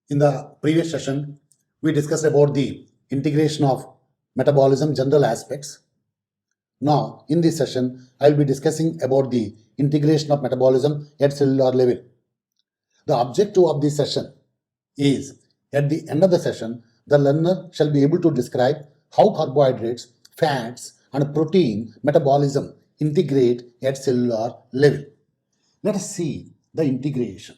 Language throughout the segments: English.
In the previous session, we discussed about the integration of metabolism general aspects. Now, in this session, I will be discussing about the integration of metabolism at cellular level. The objective of this session is, at the end of the session, the learner shall be able to describe how carbohydrates, fats, and protein metabolism integrate at cellular level. Let us see the integration.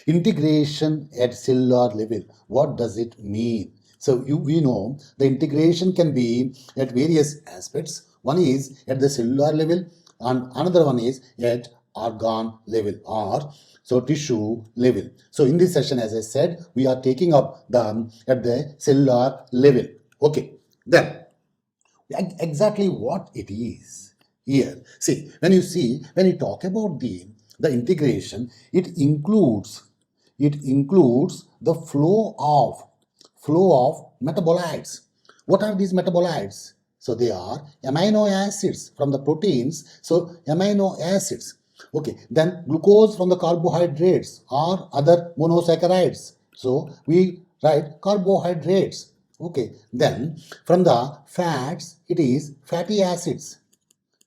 Integration at cellular level, what does it mean? So we know the integration can be at various aspects. One is at the cellular level and another one is at organ level or so tissue level. So in this session, as I said, we are taking up the at the cellular level. Okay, then exactly what it is here. See, when you talk about the integration, it includes the flow of metabolites. What are these metabolites? So they are amino acids from the proteins. So amino acids. Okay, then glucose from the carbohydrates or other monosaccharides. So we write carbohydrates. Okay, then from the fats, it is fatty acids.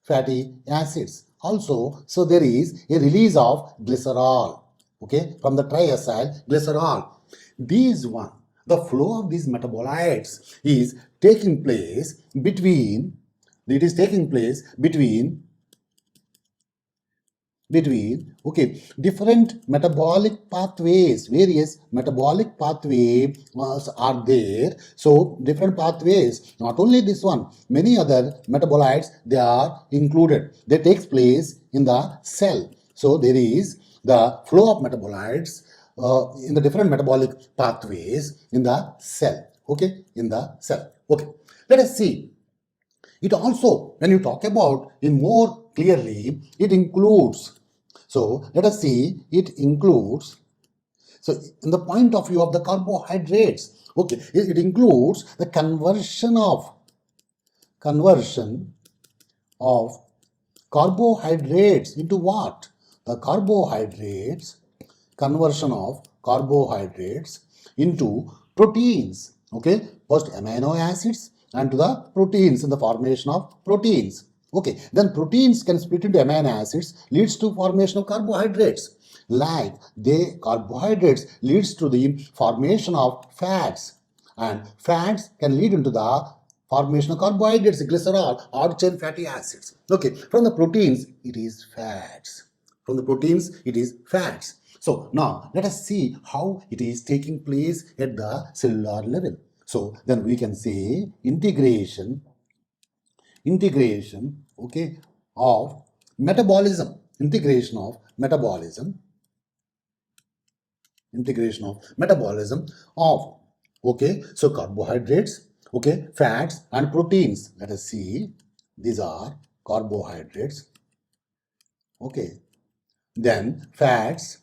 Fatty acids. Also, so there is a release of glycerol. Okay, from the triacyl glycerol. The flow of these metabolites is taking place between different metabolic pathways. Various metabolic pathways are there. So different pathways, not only this one, many other metabolites, they are included. They takes place in the cell. So there is the flow of metabolites in the different metabolic pathways in the cell. Okay, in the cell. Okay, let us see. It also, when you talk about in more clearly, it includes. So let us see, it includes. So in the point of view of the carbohydrates, okay, it includes the conversion of carbohydrates into what? The conversion of carbohydrates into proteins. Okay, first amino acids and to the proteins in the formation of proteins. Okay, then proteins can split into amino acids, leads to formation of carbohydrates. Like carbohydrates leads to the formation of fats, and fats can lead into the formation of carbohydrates, glycerol, or chain fatty acids. Okay, from the proteins, it is fats. So now let us see how it is taking place at the cellular level. So then we can say integration, okay, of metabolism, integration of metabolism of, okay, so carbohydrates, okay, fats and proteins. Let us see, these are carbohydrates, okay, then fats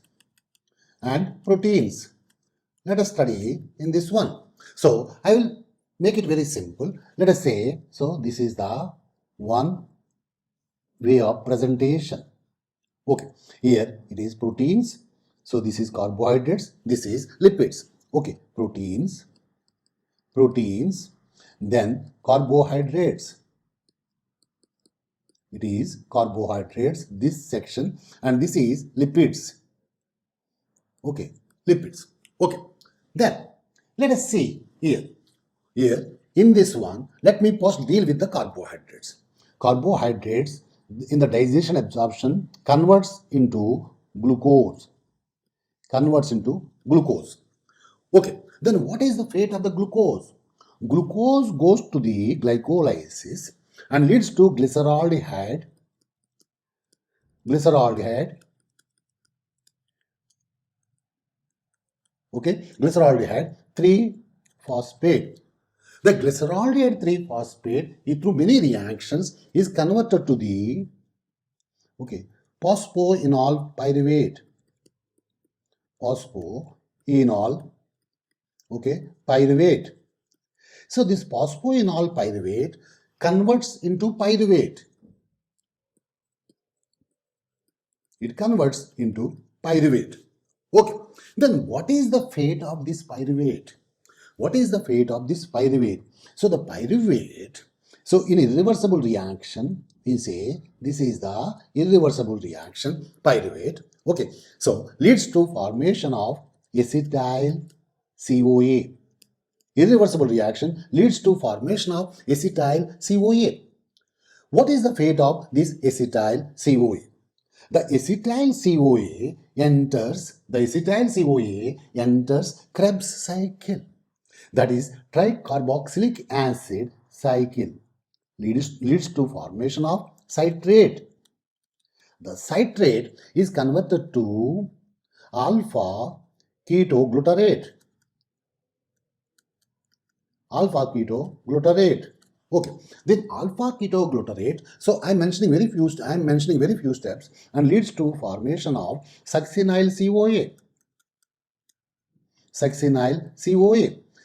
and proteins. Let us study in this one. So I will make it very simple. Let us say, so this is the one way of presentation. Okay, here it is proteins. So this is carbohydrates, this is lipids. Okay, proteins, then carbohydrates. It is carbohydrates, this section, and this is lipids. Okay, lipids. Okay, then let us see here. Here in this one, let me first deal with the carbohydrates. Carbohydrates in the digestion absorption converts into glucose. Okay, then what is the fate of the glucose? Glucose goes to the glycolysis and leads to glyceraldehyde, okay, glyceraldehyde 3-phosphate. The glyceraldehyde 3-phosphate, through many reactions, is converted to the, okay, phosphoenol pyruvate. Okay, pyruvate. So this phosphoenol pyruvate converts into pyruvate. It converts into pyruvate. Okay, Then what is the fate of this pyruvate? What is the fate of this pyruvate? So the pyruvate, so in irreversible reaction, we say this is the irreversible reaction, pyruvate. Okay, so leads to formation of acetyl CoA. Irreversible reaction leads to formation of acetyl CoA. What is the fate of this acetyl CoA? The acetyl CoA enters Krebs cycle, that is tricarboxylic acid cycle, leads to formation of citrate. The citrate is converted to alpha ketoglutarate. Okay, then alpha ketoglutarate. So I'm mentioning very few steps and leads to formation of succinyl CoA.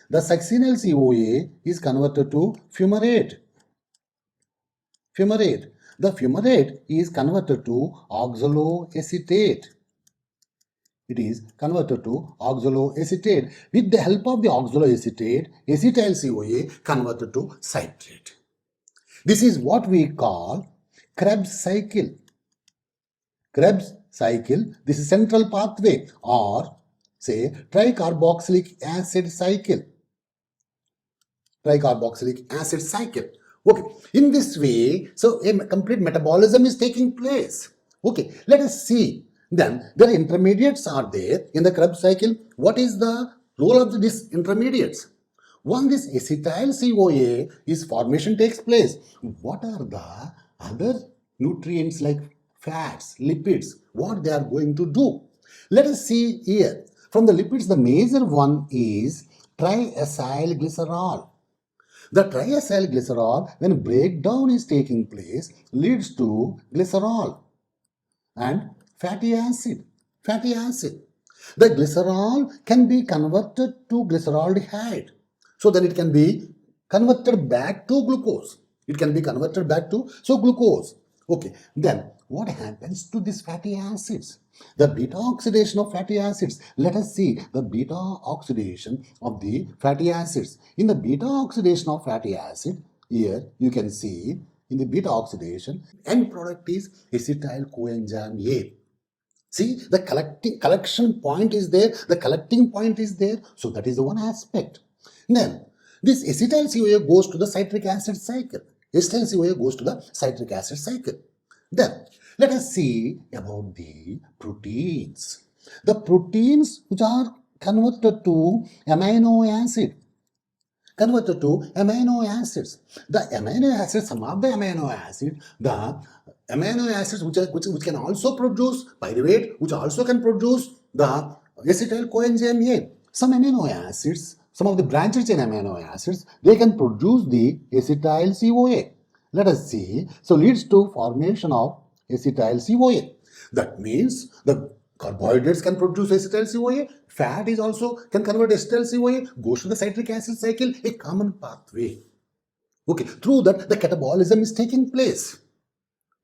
The succinyl CoA is converted to fumarate. The fumarate is converted to oxaloacetate. It is converted to oxaloacetate. With the help of the oxaloacetate, acetyl CoA converted to citrate. This is what we call Krebs cycle. Krebs cycle, this is central pathway, or say tricarboxylic acid cycle. Okay, in this way, so a complete metabolism is taking place. Okay, let us see. Then there are intermediates are there in the Krebs cycle. What is the role of these intermediates? Once this acetyl CoA is formation takes place, what are the other nutrients like fats, lipids, what they are going to do? Let us see here. From the lipids, the major one is triacylglycerol. The triacylglycerol, when breakdown is taking place, leads to glycerol and fatty acid. The glycerol can be converted to glyceraldehyde. So then it can be converted back to glucose. Glucose. Okay, then what happens to these fatty acids? The beta oxidation of fatty acids. Let us see the beta oxidation of the fatty acids. In the beta oxidation of fatty acid, here you can see in the beta oxidation, end product is acetyl coenzyme A. See, the collection point is there, the collecting point is there. So that is the one aspect. Then this acetyl CoA goes to the citric acid cycle. Then let us see about the proteins. The proteins which are converted to amino acid. The amino acids, some of the amino acids which can also produce pyruvate, which also can produce the acetyl coenzyme A. Some amino acids, some of the branched chain amino acids, they can produce the acetyl CoA. Let us see. So leads to formation of acetyl CoA. That means the carbohydrates can produce acetyl CoA, fat is also can convert acetyl CoA, goes to the citric acid cycle, a common pathway. Okay, through that the catabolism is taking place.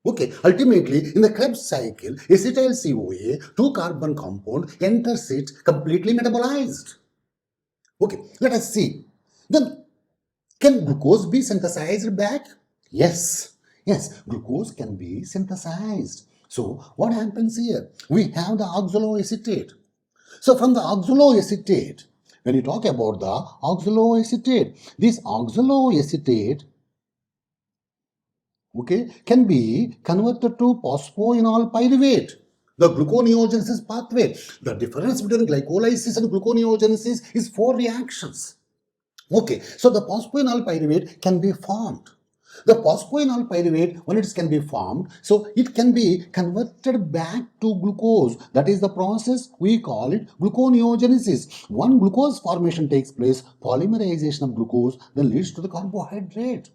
Okay, ultimately in the Krebs cycle, acetyl CoA, 2-carbon compound, enters it completely metabolized. Okay, let us see. Then, can glucose be synthesized back? Yes, glucose can be synthesized. So what happens here? We have the oxaloacetate. So from the oxaloacetate, when you talk about the oxaloacetate, this oxaloacetate, okay, can be converted to phosphoenol pyruvate. The gluconeogenesis pathway. The difference between glycolysis and gluconeogenesis is 4 reactions. Okay, so the phosphoenol pyruvate can be formed. The phosphoenol pyruvate, when it can be formed, so it can be converted back to glucose. That is the process we call it gluconeogenesis. One glucose formation takes place, polymerization of glucose, then leads to the carbohydrate.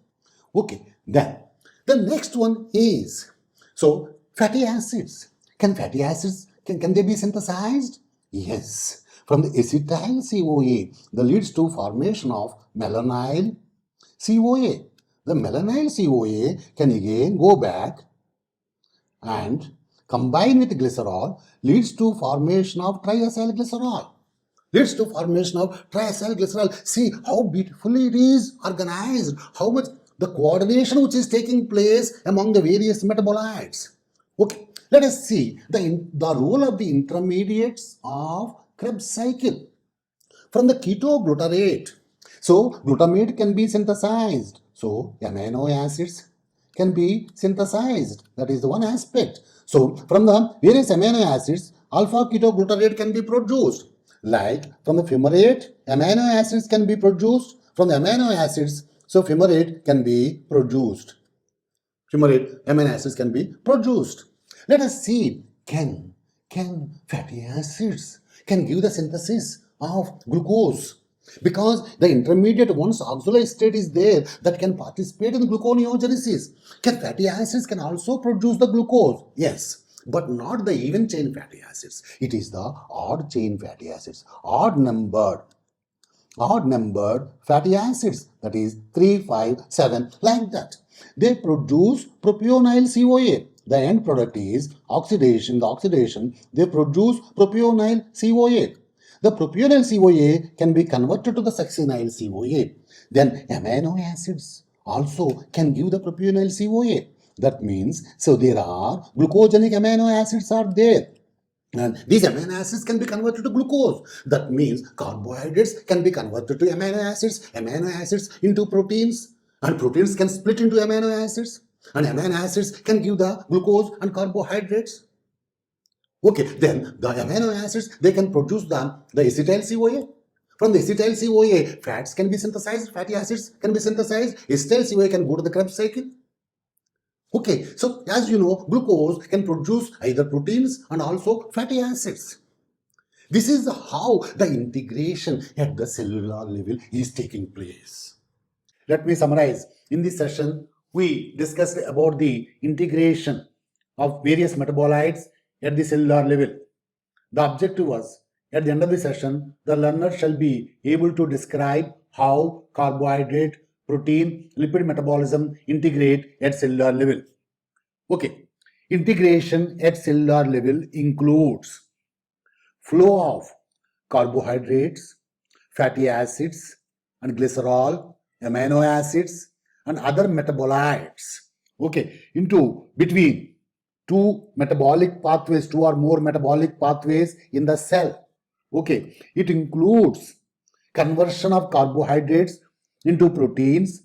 Okay, then the next one is, so fatty acids. Can fatty acids, can they be synthesized? Yes. From the acetyl CoA, that leads to formation of malonyl CoA. The malonyl CoA can again go back and combine with glycerol leads to formation of triacylglycerol. Leads to formation of triacylglycerol. See how beautifully it is organized, how much the coordination which is taking place among the various metabolites. Okay, let us see the role of the intermediates of Krebs cycle from the ketoglutarate. So glutamate can be synthesized. So amino acids can be synthesized. That is the one aspect. So from the various amino acids, alpha ketoglutarate can be produced. Like from the fumarate, amino acids can be produced. From the amino acids, so fumarate can be produced. Fumarate amino acids can be produced. Let us see, can fatty acids can give the synthesis of glucose, because the intermediate once oxaloacetate is there that can participate in gluconeogenesis. Can fatty acids can also produce the glucose? Yes, but not the even chain fatty acids. It is the odd chain fatty acids, odd numbered fatty acids, that is 3, 5, 7, like that. They produce propionyl CoA. The end product is oxidation. The oxidation, they produce propionyl CoA. The propionyl CoA can be converted to the succinyl CoA. Then amino acids also can give the propionyl CoA. That means, so there are glucogenic amino acids are there. And these amino acids can be converted to glucose. That means carbohydrates can be converted to amino acids into proteins, and proteins can split into amino acids, and amino acids can give the glucose and carbohydrates. Okay, then the amino acids, they can produce the acetyl CoA. From the acetyl CoA, fats can be synthesized, fatty acids can be synthesized, acetyl CoA can go to the Krebs cycle. Okay, so as you know, glucose can produce either proteins and also fatty acids. This is how the integration at the cellular level is taking place. Let me summarize. In this session, we discussed about the integration of various metabolites at the cellular level. The objective was, at the end of the session, the learner shall be able to describe how carbohydrate, protein, lipid metabolism integrate at cellular level. Okay, integration at cellular level includes flow of carbohydrates, fatty acids, and glycerol, amino acids, and other metabolites, okay, into between two metabolic pathways, two or more metabolic pathways in the cell. Okay, it includes conversion of carbohydrates into proteins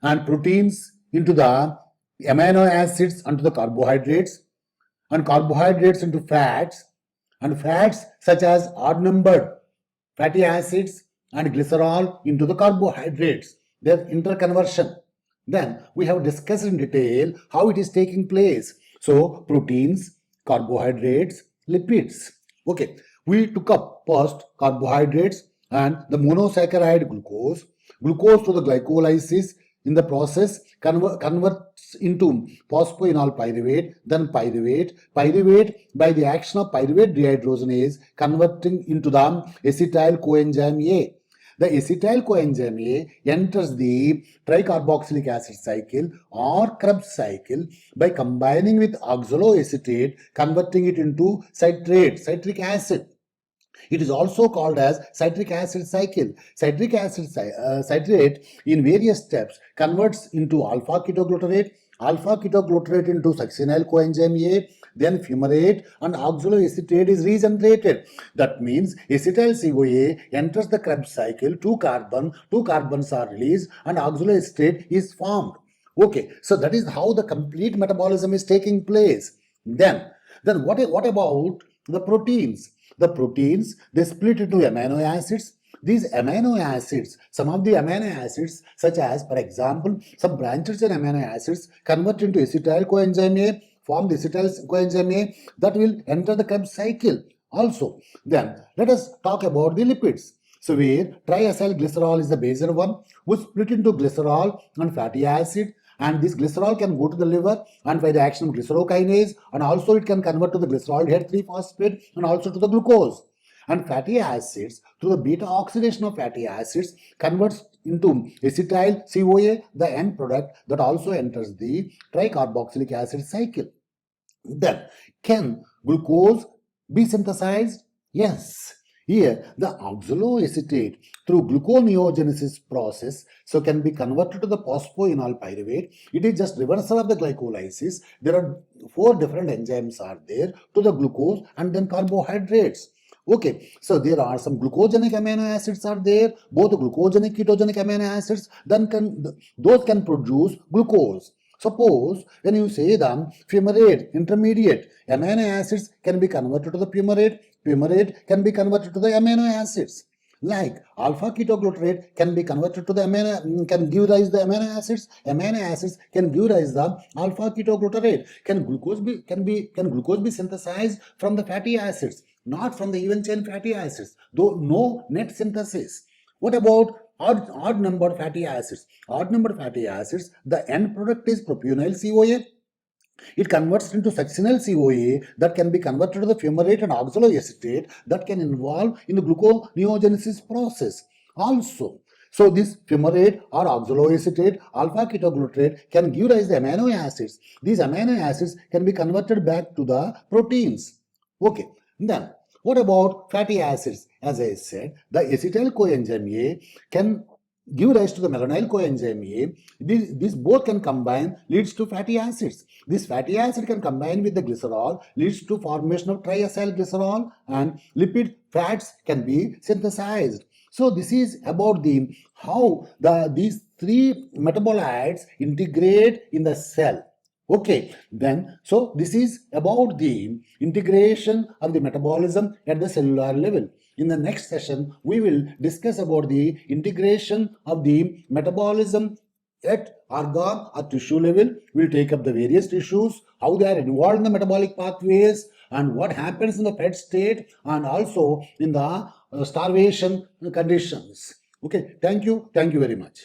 and proteins into the amino acids into the carbohydrates and carbohydrates into fats and fats such as odd numbered fatty acids and glycerol into the carbohydrates, their interconversion. Then we have discussed in detail how it is taking place. So proteins, carbohydrates, lipids. Okay, we took up first carbohydrates and the monosaccharide glucose. Glucose to the glycolysis in the process converts into phosphoenol pyruvate, then pyruvate by the action of pyruvate dehydrogenase converting into the acetyl coenzyme A. The acetyl coenzyme A enters the tricarboxylic acid cycle or Krebs cycle by combining with oxaloacetate, converting it into citric acid. It is also called as citric acid cycle. Citric acid citrate in various steps converts into alpha ketoglutarate into succinyl coenzyme A, then fumarate and oxaloacetate is regenerated. That means acetyl CoA enters the Krebs cycle, two carbons are released and oxaloacetate is formed. Okay, so that is how the complete metabolism is taking place. Then what about the proteins? The proteins, they split into amino acids. These amino acids, some of the amino acids, such as, for example, some branches in amino acids convert into acetyl coenzyme A, form the acetyl coenzyme A that will enter the Krebs cycle also. Then let us talk about the lipids. So where triacylglycerol is the baser one, which split into glycerol and fatty acid, and this glycerol can go to the liver and by the action of glycerokinase, and also it can convert to the glycerol 3 phosphate and also to the glucose. And fatty acids, through the beta oxidation of fatty acids, converts into acetyl CoA, the end product that also enters the tricarboxylic acid cycle. Then, can glucose be synthesized? Yes. Here, the oxaloacetate through gluconeogenesis process can be converted to the phosphoenol pyruvate. It is just reversal of the glycolysis. There are 4 different enzymes are there to the glucose and then carbohydrates. Okay, so there are some glucogenic amino acids are there, both glucogenic, ketogenic amino acids, then those can produce glucose. Suppose when you say the fumarate, intermediate amino acids can be converted to the fumarate, fumarate can be converted to the amino acids. Like alpha ketoglutarate can be converted to the can give rise the amino acids can give rise the alpha ketoglutarate. Can glucose be synthesized from the fatty acids? Not from the even chain fatty acids, though no net synthesis. What about odd numbered fatty acids? Odd numbered fatty acids, the end product is propionyl CoA. It converts into succinyl CoA that can be converted to the fumarate and oxaloacetate that can involve in the gluconeogenesis process. Also, so this fumarate or oxaloacetate, alpha ketoglutarate can give rise to amino acids. These amino acids can be converted back to the proteins. Okay, then what about fatty acids? As I said, the acetyl coenzyme A can give rise to the malonyl coenzyme A. These both can combine, leads to fatty acids. This fatty acid can combine with the glycerol, leads to formation of triacylglycerol, and lipid fats can be synthesized. So this is about the how these 3 metabolites integrate in the cell. Okay, then so this is about the integration of the metabolism at the cellular level. In the next session, we will discuss about the integration of the metabolism at organ or tissue level. We'll take up the various tissues, how they are involved in the metabolic pathways, and what happens in the fed state, and also in the starvation conditions. Okay, thank you very much.